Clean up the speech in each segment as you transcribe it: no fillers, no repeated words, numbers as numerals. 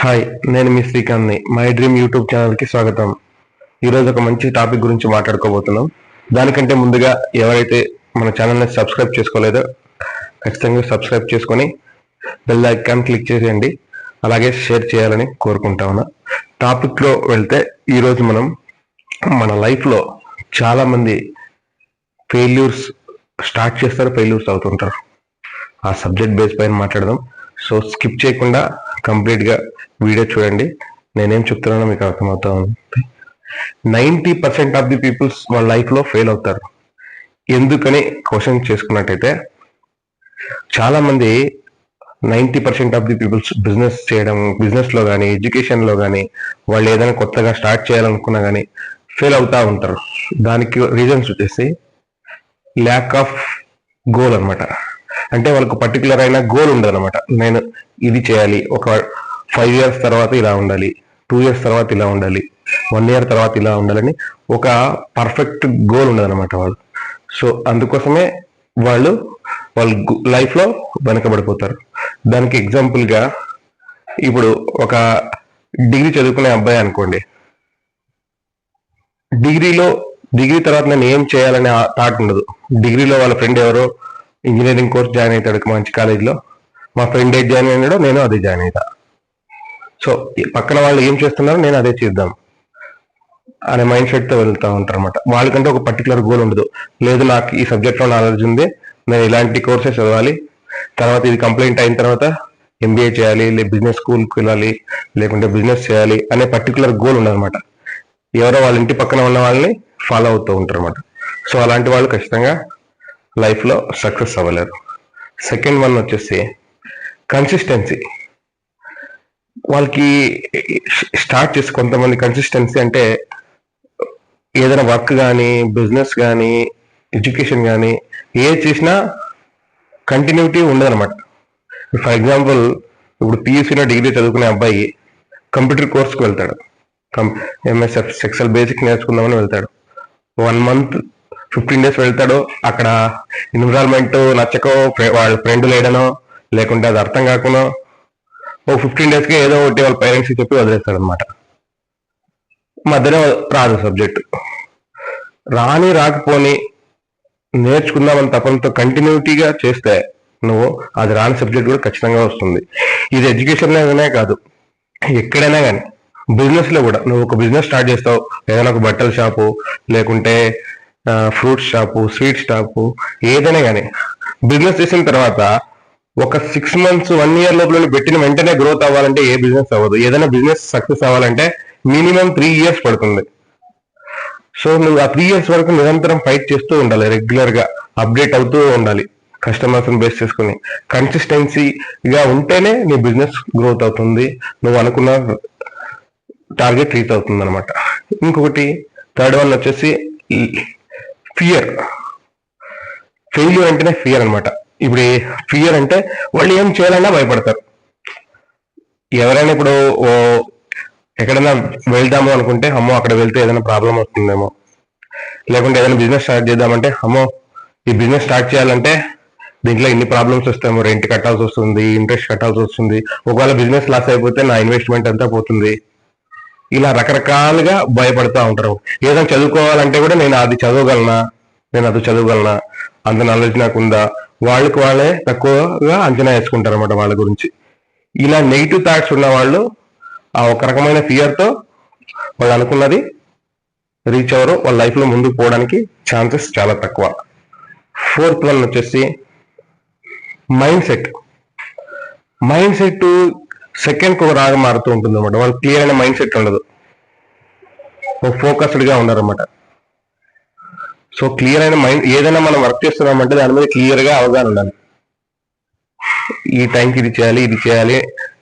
Hi, నేను మీ శ్రీకాంత్ని. My dream YouTube ఛానల్కి స్వాగతం. ఈరోజు ఒక మంచి టాపిక్ గురించి మాట్లాడుకోబోతున్నాం. దానికంటే ముందుగా ఎవరైతే మన ఛానల్ని సబ్స్క్రైబ్ చేసుకోలేదో ఖచ్చితంగా సబ్స్క్రైబ్ చేసుకొని బెల్ ఐకాన్ క్లిక్ చేసేయండి. అలాగే షేర్ చేయాలని కోరుకుంటా ఉన్నా. టాపిక్లో వెళ్తే ఈరోజు మనం మన లైఫ్లో చాలామంది ఫెయిల్యూర్స్ స్టార్ట్ చేస్తారు, ఫెయిల్యూర్స్ అవుతుంటారు. ఆ సబ్జెక్ట్ బేస్ పైన మాట్లాడదాం. సో స్కిప్ చేయకుండా కంప్లీట్గా వీడియో చూడండి. నేనేం చెప్తున్నానో మీకు అర్థమవుతా ఉంది. 90% ఆఫ్ ది పీపుల్స్ వాళ్ళ లైఫ్లో ఫెయిల్ అవుతారు. ఎందుకని క్వశ్చన్ చేసుకున్నట్టయితే చాలామంది 90% ఆఫ్ ది పీపుల్స్ బిజినెస్ చేయడం, బిజినెస్లో కానీ ఎడ్యుకేషన్లో కానీ వాళ్ళు ఏదైనా కొత్తగా స్టార్ట్ చేయాలనుకున్నా కానీ ఫెయిల్ అవుతూ ఉంటారు. దానికి రీజన్స్ వచ్చేసి ల్యాక్ ఆఫ్ గోల్ అనమాట. అంటే వాళ్ళకు పర్టికులర్ అయిన గోల్ ఉండదు అనమాట. నేను ఇది చేయాలి, ఒక 5 years తర్వాత ఇలా ఉండాలి, 2 years తర్వాత ఇలా ఉండాలి, 1 year తర్వాత ఇలా ఉండాలని ఒక పర్ఫెక్ట్ గోల్ ఉండదు అనమాట వాళ్ళు. సో అందుకోసమే వాళ్ళ లైఫ్లో వెనకబడిపోతారు. దానికి ఎగ్జాంపుల్గా ఇప్పుడు ఒక డిగ్రీ చదువుకునే అబ్బాయి అనుకోండి. డిగ్రీ తర్వాత నేను ఏం చేయాలనే థాట్ ఉండదు. డిగ్రీలో వాళ్ళ ఫ్రెండ్ ఎవరో ఇంజనీరింగ్ కోర్స్ జాయిన్ అవుతాడు మంచి కాలేజ్లో. మా ఫ్రెండ్ ఏది జాయిన్ అయినాడో నేను అదే జాయిన్ అవుతా. సో పక్కన వాళ్ళు ఏం చేస్తున్నారో నేను అదే చేద్దాం అనే మైండ్ సెట్తో వెళ్తూ ఉంటారు అనమాట. వాళ్ళకంటే ఒక పర్టికులర్ గోల్ ఉండదు. లేదు, నాకు ఈ సబ్జెక్ట్లో నాలెడ్జ్ ఉంది, నేను ఇలాంటి కోర్సెస్ చదవాలి, తర్వాత ఇది కంప్లీట్ అయిన తర్వాత ఎంబీఏ చేయాలి, లేదా బిజినెస్ స్కూల్కి వెళ్ళాలి, లేకుంటే బిజినెస్ చేయాలి అనే పర్టికులర్ గోల్ ఉండదన్నమాట. ఎవరో వాళ్ళ ఇంటి పక్కన ఉన్న వాళ్ళని ఫాలో అవుతూ ఉంటారు అనమాట. సో అలాంటి వాళ్ళు ఖచ్చితంగా లైఫ్లో సక్సెస్ అవ్వలేరు. సెకండ్ వన్ వచ్చేసి కన్సిస్టెన్సీ. వాళ్ళకి స్టార్ట్ చేసి కొంతమంది కన్సిస్టెన్సీ అంటే ఏదైనా వర్క్ కానీ, బిజినెస్ కానీ, ఎడ్యుకేషన్ కానీ ఏది చేసినా కంటిన్యూటీ ఉండదన్నమాట. ఫర్ ఎగ్జాంపుల్, ఇప్పుడు పియూసీలో డిగ్రీ చదువుకునే అబ్బాయి కంప్యూటర్ కోర్స్కి వెళ్తాడు. ఎంఎస్ఎఫ్ ఎక్సెల్ బేసిక్ నేర్చుకుందామని వెళ్తాడు. 1 month 15 days వెళ్తాడు. అక్కడ ఎన్విరాన్మెంట్ నచ్చకో, వాళ్ళ ఫ్రెండ్ లేడనో, లేకుంటే అది అర్థం కాకుండా ఓ 15 daysకి ఏదో ఒకటి వాళ్ళ పేరెంట్స్కి చెప్పి వదిలేస్తాడు అనమాట. మధ్యలో రాదు సబ్జెక్టు. రాకపోని నేర్చుకుందామని తపనతో కంటిన్యూటీగా చేస్తే నువ్వు అది రాని సబ్జెక్ట్ కూడా ఖచ్చితంగా వస్తుంది. ఇది ఎడ్యుకేషన్లోనే కాదు, ఎక్కడైనా కానీ. బిజినెస్లో కూడా నువ్వు ఒక బిజినెస్ స్టార్ట్ చేస్తావు, ఏదైనా ఒక బట్టల షాపు, లేకుంటే ఫ్రూట్స్ షాపు, స్వీట్ షాపు, ఏదైనా కానీ బిజినెస్ చేసిన తర్వాత ఒక 6 months 1 year లోపల పెట్టిన వెంటనే గ్రోత్ అవ్వాలంటే ఏ బిజినెస్ అవ్వదు. ఏదైనా బిజినెస్ సక్సెస్ అవ్వాలంటే మినిమం 3 years పడుతుంది. సో నువ్వు ఆ 3 years వరకు నిరంతరం ఫైట్ చేస్తూ ఉండాలి, రెగ్యులర్గా అప్డేట్ అవుతూ ఉండాలి, కస్టమర్స్ని బేస్ చేసుకుని. కన్సిస్టెన్సీగా ఉంటేనే నీ బిజినెస్ గ్రోత్ అవుతుంది, నువ్వు అనుకున్న టార్గెట్ రీచ్ అవుతుంది అనమాట. ఇంకొకటి థర్డ్ వన్ వచ్చేసి ఫియర్. ఫెయిల్యూర్ అంటేనే ఫియర్ అనమాట. ఇప్పుడు ఫియర్ అంటే వాళ్ళు ఏం చేయాలన్నా భయపడతారు. ఎవరైనా ఇప్పుడు ఎక్కడైనా వెళ్దాము అనుకుంటే, అమ్మో అక్కడ వెళ్తే ఏదైనా ప్రాబ్లం వస్తుందేమో, లేకుంటే ఏదైనా బిజినెస్ స్టార్ట్ చేద్దామంటే, అమ్మో ఈ బిజినెస్ స్టార్ట్ చేయాలంటే దీంట్లో ఇన్ని ప్రాబ్లమ్స్ వస్తాయేమో, రెంట్ కట్టాల్సి వస్తుంది, ఇంట్రెస్ట్ కట్టాల్సి వస్తుంది, ఒకవేళ బిజినెస్ లాస్ అయిపోతే నా ఇన్వెస్ట్మెంట్ అంతా పోతుంది. ఇలా రకరకాలుగా భయపడుతూ ఉంటారు. ఏదైనా చదువుకోవాలంటే కూడా నేను అది చదవగలనా, అంత నాలెడ్జ్ నాకు ఉందా, వాళ్ళే తక్కువగా అంచనా వేసుకుంటారు అనమాట వాళ్ళ గురించి. ఇలా నెగిటివ్ థాట్స్ ఉన్న వాళ్ళు ఆ ఒక రకమైన ఫియర్తో వాళ్ళు అనుకున్నది రీచ్ అవ్వరు. వాళ్ళ లైఫ్లో ముందుకు పోవడానికి ఛాన్సెస్ చాలా తక్కువ. ఫోర్త్ వన్ వచ్చేసి మైండ్ సెట్ సెకండ్కి ఒక రాగా మారుతూ ఉంటుంది అనమాట. వాళ్ళు క్లియర్ అయిన మైండ్ సెట్ ఉండదు, ఫోకస్డ్గా ఉన్నారన్నమాట. సో క్లియర్ అయిన మైండ్, ఏదైనా మనం వర్క్ చేస్తున్నామంటే దాని మీద క్లియర్గా అవగాహన ఉండాలి. ఈ టైంకి ఇది చేయాలి,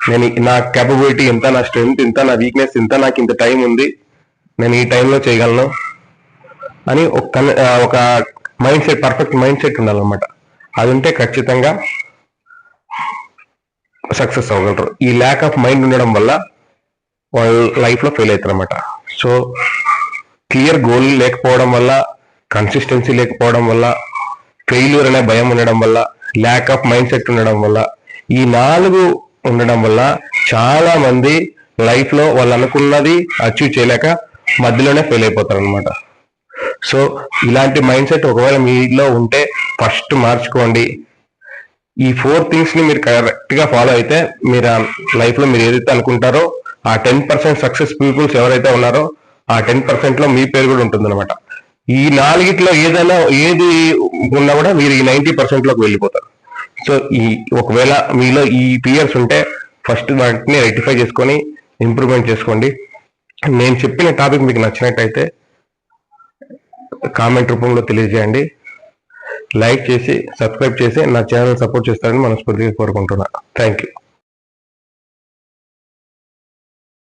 నేను నా కేపబిలిటీ ఎంత, నా స్ట్రెంగ్త్ ఇంత, నా వీక్నెస్ ఇంత, నాకు ఇంత టైం ఉంది, నేను ఈ టైంలో చేయగలను అని ఒక mind set, perfect mind set ఉండాలన్నమాట. అది ఉంటే ఖచ్చితంగా సక్సెస్ అవ్వగలరు. ఈ ల్యాక్ ఆఫ్ మైండ్ ఉండడం వల్ల వాళ్ళ లైఫ్లో ఫెయిల్ అవుతారు అనమాట. సో క్లియర్ గోల్ లేకపోవడం వల్ల, కన్సిస్టెన్సీ లేకపోవడం వల్ల, ఫెయిల్యూర్ అనే భయం ఉండడం వల్ల, ల్యాక్ ఆఫ్ మైండ్ సెట్ ఉండడం వల్ల, ఈ 4 ఉండడం వల్ల చాలా మంది లైఫ్ లో వాళ్ళు అనుకున్నది అచీవ్ చేయలేక మధ్యలోనే ఫెయిల్ అయిపోతారు అనమాట. సో ఇలాంటి మైండ్ సెట్ ఒకవేళ మీలో ఉంటే ఫస్ట్ మార్చుకోండి. ఈ 4 things ని మీరు కరెక్ట్ గా ఫాలో అయితే మీరు లైఫ్ లో మీరు ఏదైతే అనుకుంటారో ఆ 10% సక్సెస్ పీపుల్స్ ఎవరైతే ఉన్నారో ఆ 10% లో మీ పేరు కూడా ఉంటుంది అనమాట. ఈ 4ట్లో ఏది ఉన్నా కూడా మీరు ఈ 90% లోకి వెళ్ళిపోతారు. సో ఒకవేళ మీలో ఈ పియర్స్ ఉంటే ఫస్ట్ వాటిని రెక్టిఫై చేసుకొని ఇంప్రూవ్మెంట్ చేసుకోండి. నేను చెప్పిన టాపిక్ మీకు నచ్చినట్టయితే కామెంట్ రూపంలో తెలియజేయండి. లైక్ చేసి సబ్స్క్రైబ్ చేసి నా ఛానల్ సపోర్ట్ చేస్తారని మనస్ఫూర్తిగా కోరుకుంటున్నా. Thank you.